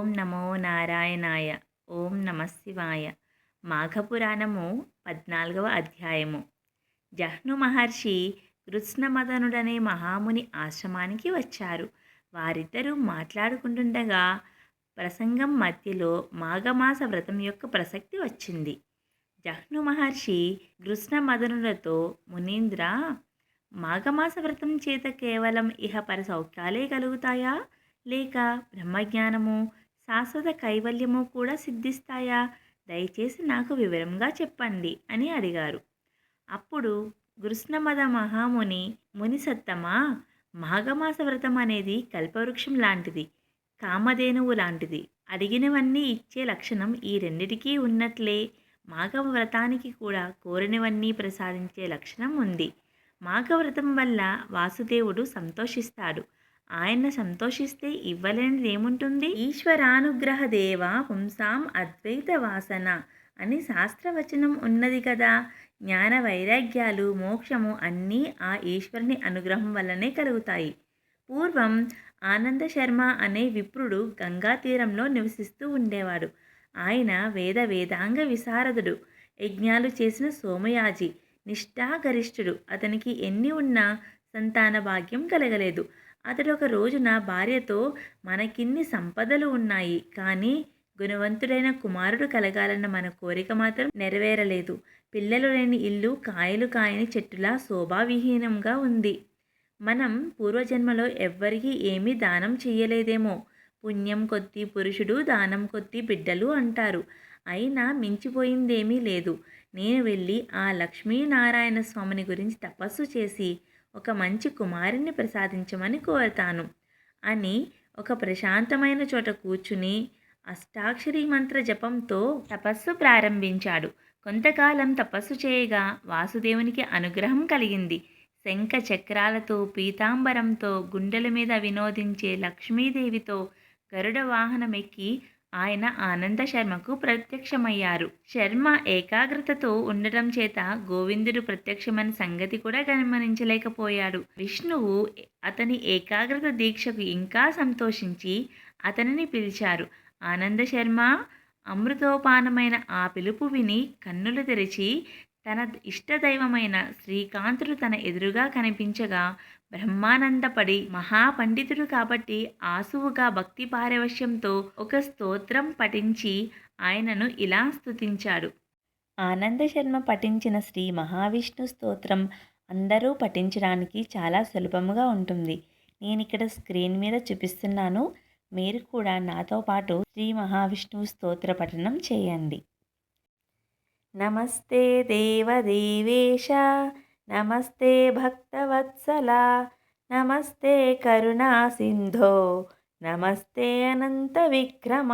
ఓం నమో నారాయణాయ. ఓం నమఃశివాయ. మాఘపురాణము 14వ అధ్యాయము. జహ్ను మహర్షి కృష్ణమదనుడనే మహాముని ఆశ్రమానికి వచ్చారు. వారిద్దరూ మాట్లాడుకుంటుండగా ప్రసంగం మధ్యలో మాఘమాస వ్రతం యొక్క ప్రసక్తి వచ్చింది. జహ్ను మహర్షి కృష్ణమదనులతో, మునీంద్ర, మాఘమాస వ్రతం చేత కేవలం ఇహపర సౌఖ్యాలే కలుగుతాయా, లేక బ్రహ్మజ్ఞానము, శాశ్వత కైవల్యము కూడా సిద్ధిస్తాయా? దయచేసి నాకు వివరంగా చెప్పండి అని అడిగారు. అప్పుడు కృష్ణమద మహాముని, మునిసత్తమా, మాఘమాస వ్రతం అనేది కల్పవృక్షం లాంటిది, కామధేనువు లాంటిది. అడిగినవన్నీ ఇచ్చే లక్షణం ఈ రెండిటికీ ఉన్నట్లే మాఘవ్రతానికి కూడా కోరినవన్నీ ప్రసాదించే లక్షణం ఉంది. మాఘవ్రతం వల్ల వాసుదేవుడు సంతోషిస్తాడు. ఆయన సంతోషిస్తే ఇవ్వలేనిది ఏముంటుంది? ఈశ్వరానుగ్రహ దేవ పుంసాం అద్వైత వాసన అని శాస్త్రవచనం ఉన్నది కదా. జ్ఞాన వైరాగ్యాలు, మోక్షము అన్నీ ఆ ఈశ్వరుని అనుగ్రహం వల్లనే కలుగుతాయి. పూర్వం ఆనంద శర్మ అనే విప్రుడు గంగా తీరంలో నివసిస్తూ ఉండేవాడు. ఆయన వేదాంగ విశారదుడు, యజ్ఞాలు చేసిన సోమయాజి, నిష్ఠాగరిష్ఠుడు. అతనికి ఎన్ని ఉన్నా సంతాన భాగ్యం కలగలేదు. అతడు ఒక రోజున భార్యతో, మనకిన్ని సంపదలు ఉన్నాయి, కానీ గుణవంతుడైన కుమారుడు కలగాలన్న మన కోరిక మాత్రం నెరవేరలేదు. పిల్లలు లేని ఇల్లు కాయలు కాయని చెట్టులా శోభావిహీనంగా ఉంది. మనం పూర్వజన్మలో ఎవ్వరికీ ఏమీ దానం చెయ్యలేదేమో. పుణ్యం కొద్దీ పురుషుడు, దానం కొద్దీ బిడ్డలు అంటారు. అయినా మించిపోయిందేమీ లేదు. నేను వెళ్ళి ఆ లక్ష్మీనారాయణ స్వామిని గురించి తపస్సు చేసి ఒక మంచి కుమారుని ప్రసాదించమని కోరతాను అని ఒక ప్రశాంతమైన చోట కూర్చుని అష్టాక్షరీ మంత్ర జపంతో తపస్సు ప్రారంభించాడు. కొంతకాలం తపస్సు చేయగా వాసుదేవునికి అనుగ్రహం కలిగింది. శంఖ చక్రాలతో, పీతాంబరంతో, గుండెల మీద వినోదించే లక్ష్మీదేవితో గరుడ వాహనమెక్కి ఆయన ఆనంద శర్మకు ప్రత్యక్షమయ్యారు. శర్మ ఏకాగ్రతతో ఉండటం చేత గోవిందుడు ప్రత్యక్షమైన సంగతి కూడా గమనించలేకపోయాడు. విష్ణువు అతని ఏకాగ్రత దీక్షకు ఇంకా సంతోషించి అతనిని పిలిచారు. ఆనంద శర్మ అమృతోపానమైన ఆ పిలుపు విని కన్నులు తెరిచి తన ఇష్టదైవమైన శ్రీకాంతుడు తన ఎదురుగా కనిపించగా బ్రహ్మానందపడి, మహాపండితుడు కాబట్టి ఆసువుగా భక్తి పారవశ్యంతో ఒక స్తోత్రం పఠించి ఆయనను ఇలా స్తుతించాడు. ఆనంద శర్మ పఠించిన శ్రీ మహావిష్ణు స్తోత్రం అందరూ పఠించడానికి చాలా సులభముగా ఉంటుంది. నేను ఇక్కడ స్క్రీన్ మీద చూపిస్తున్నాను. మీరు కూడా నాతో పాటు శ్రీ మహావిష్ణువు స్తోత్ర పఠనం చేయండి. నమస్తే దేవదేవేశ, నమస్తే భక్తవత్సల, నమస్తే కరుణా సింధో, నమస్తే అనంత విక్రమ,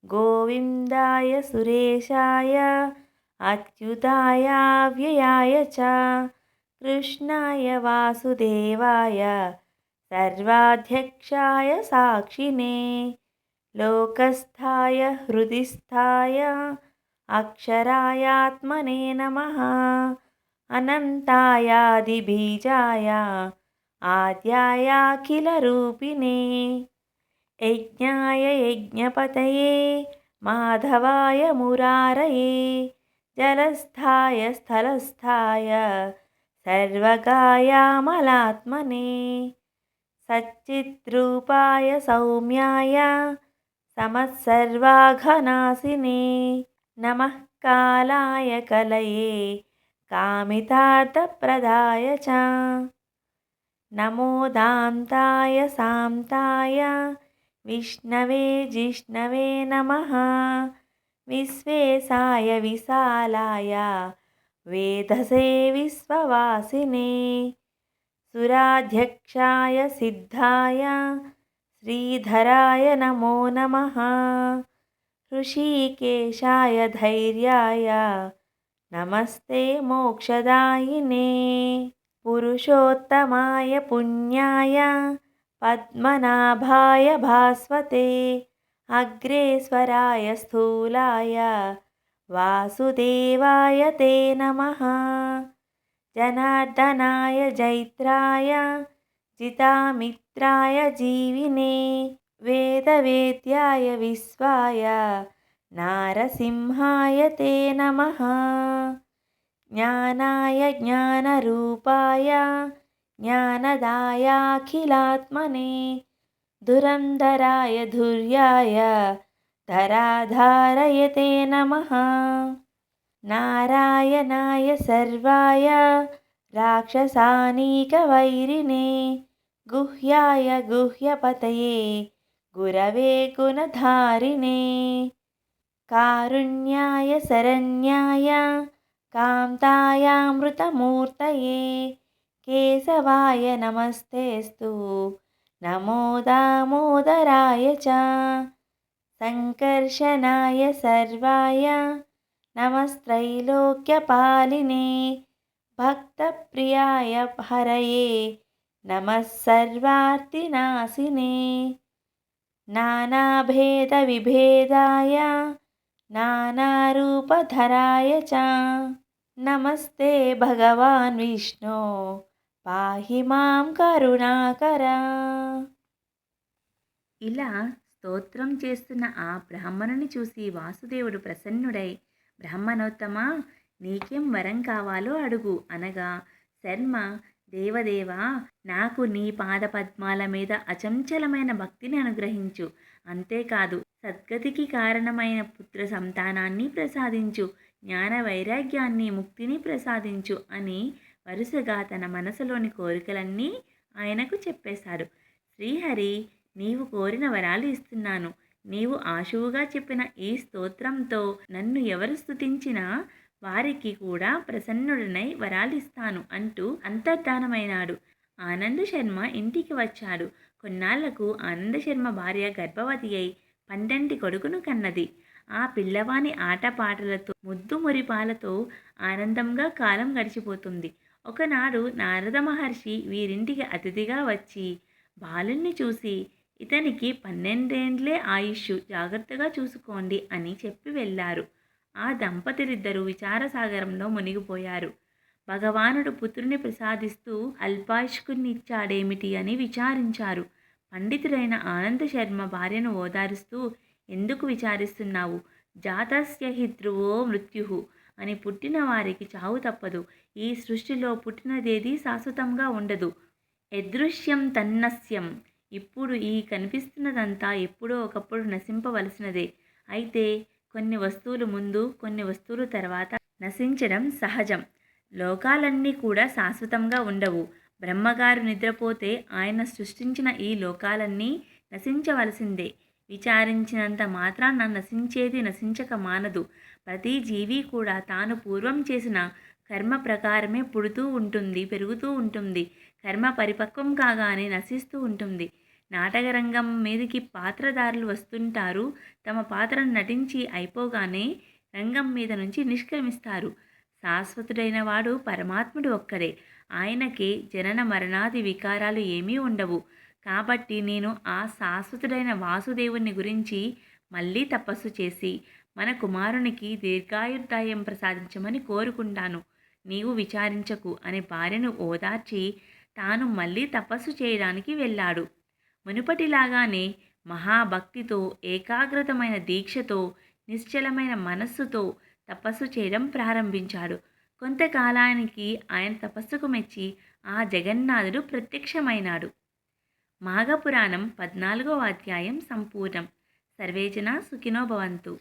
గోవిందాయ సురేశాయ, అచ్యుతాయ వ్యయాయ చ, కృష్ణాయ వాసుదేవాయ, సర్వాధ్యక్షాయ సాక్షినే, లోకస్థాయ హృదిస్థాయ, అక్షరాయాత్మనే నమః, అనంతాయాదిబీజాయ, ఆద్యాయాఖిలరూపిణే, యజ్ఞాయ యజ్ఞపతయే, మాధవాయ మురారయే, జలస్థాయ స్థలస్థాయ, సర్వగాయామలాత్మనే, సచ్చిద్రూపాయ సౌమ్యాయ, సమస్సర్వాఘనాశినే, నమః కాలాయ కలయే, కామితార్థప్రదాయ చ, నమో దాంతాయ సాంతాయ, విష్ణవే జిష్ణవే నమః, విశ్వేశాయ విశాలాయ, వేదసే విశ్వవాసినే, సురాధ్యక్షాయ సిద్ధాయ, శ్రీధరాయ నమో నమః, ఋషికేశాయ ధైర్యాయ, నమస్తే మోక్షదాయినే, పురుషోత్తమాయ పుణ్యాయ, పద్మనాభాయ భాస్వతే, అగ్రేశ్వరాయ స్థూలాయ, వాసుదేవాయ తే నమః, జనార్దనాయ జైత్రాయ, జితామిత్రాయ జీవినే, वेदवेद्याय विश्वाय नारसिंहाय ते नमः। ज्ञानाय ज्ञानरूपाय ज्ञानदायाखिलात्मने धुरन्धराय धुर्याय धराधारय ते नमः। नारायणाय सर्वाय राक्षसानीकवैरिणे गुह्याय गुह्यपतये गुरवे गुणधारिणे कारुण्याय शरण्याय कान्तायामृतमूर्तये केशवाय नमस्तेऽस्तु नमो दामोदराय च संकर्षणाय सर्वाय नमस्त्रैलोक्यपालिने भक्तप्रियाय हरये नमः सर्वार्तिनाशिने नानाभेदविभेदाय नानारूपधराय च नमस्ते भगवान् विष्णो पाहि मां करुणाकरा। ఇలా స్తోత్రం చేస్తున్న ఆ బ్రాహ్మణుని చూసి వాసుదేవుడు ప్రసన్నుడై, బ్రాహ్మణోత్తమా, నీకేం వరం కావాలో అడుగు అనగా, శర్మ, దేవదేవా, నాకు నీ పాదపద్మాల మీద అచంచలమైన భక్తిని అనుగ్రహించు, అంతేకాదు సద్గతికి కారణమైన పుత్ర సంతానాన్ని ప్రసాదించు, జ్ఞాన వైరాగ్యాన్ని, ముక్తిని ప్రసాదించు అని వరుసగా తన మనసులోని కోరికలన్నీ ఆయనకు చెప్పేశాడు. శ్రీహరి, నీవు కోరిన వరాలు ఇస్తున్నాను. నీవు ఆశువుగా చెప్పిన ఈ స్తోత్రంతో నన్ను ఎవరు స్తుతించినా వారికి కూడా ప్రసన్నుడనై వరాలిస్తాను అంటూ అంతర్ధానమైనాడు. ఆనంద శర్మ ఇంటికి వచ్చాడు. కొన్నాళ్లకు ఆనంద శర్మ భార్య గర్భవతి అయి 12 కొడుకును కన్నది. ఆ పిల్లవాని ఆటపాటలతో, ముద్దు మురిపాలతో ఆనందంగా కాలం గడిచిపోతుంది. ఒకనాడు నారద మహర్షి వీరింటికి అతిథిగా వచ్చి బాలుణ్ణి చూసి, ఇతనికి 12 ఏండ్లే ఆయుష్, జాగ్రత్తగా చూసుకోండి అని చెప్పి వెళ్ళారు. ఆ దంపతులిద్దరూ విచారసాగరంలో మునిగిపోయారు. భగవానుడు పుత్రుని ప్రసాదిస్తూ అల్పాయుష్కునిచ్చాడేమిటి అని విచారించారు. పండితుడైన ఆనంద శర్మ భార్యను ఓదారుస్తూ, ఎందుకు విచారిస్తున్నావు? జాతస్య హి ధ్రువో మృత్యు అని పుట్టిన వారికి చావు తప్పదు. ఈ సృష్టిలో పుట్టినదేదీ శాశ్వతంగా ఉండదు. యదృశ్యం తన్నస్యం. ఇప్పుడు ఈ కనిపిస్తున్నదంతా ఎప్పుడో ఒకప్పుడు నశింపవలసినదే. అయితే కొన్ని వస్తువులు ముందు, కొన్ని వస్తువులు తర్వాత నశించడం సహజం. లోకాలన్నీ కూడా శాశ్వతంగా ఉండవు. బ్రహ్మగారు నిద్రపోతే ఆయన సృష్టించిన ఈ లోకాలన్నీ నశించవలసిందే. విచారించినంత మాత్రాన నశించేది నశించక మానదు. ప్రతి జీవి కూడా తాను పూర్వం చేసిన కర్మ ప్రకారమే పుడుతూ ఉంటుంది, పెరుగుతూ ఉంటుంది. కర్మ పరిపక్వం కాగానే నశిస్తూ ఉంటుంది. నాటకరంగం మీదకి పాత్రధారులు వస్తుంటారు. తమ పాత్రను నటించి అయిపోగానే రంగం మీద నుంచి నిష్క్రమిస్తారు. శాశ్వతుడైన వాడు పరమాత్ముడు ఒక్కడే. ఆయనకే జనన మరణాది వికారాలు ఏమీ ఉండవు. కాబట్టి నేను ఆ శాశ్వతుడైన వాసుదేవుని గురించి మళ్ళీ తపస్సు చేసి మన కుమారునికి దీర్ఘాయుర్దాయం ప్రసాదించమని కోరుకుంటాను. నీవు విచారించకు అని భార్యను ఓదార్చి తాను మళ్ళీ తపస్సు చేయడానికి వెళ్ళాడు. మునుపటిలాగానే మహాభక్తితో, ఏకాగ్రతమైన దీక్షతో, నిశ్చలమైన మనస్సుతో తపస్సు చేయడం ప్రారంభించాడు. కొంతకాలానికి ఆయన తపస్సుకు మెచ్చి ఆ జగన్నాథుడు ప్రత్యక్షమైనాడు. మాఘపురాణం 14వ అధ్యాయం సంపూర్ణం. సర్వేజన సుఖినో భవంతు.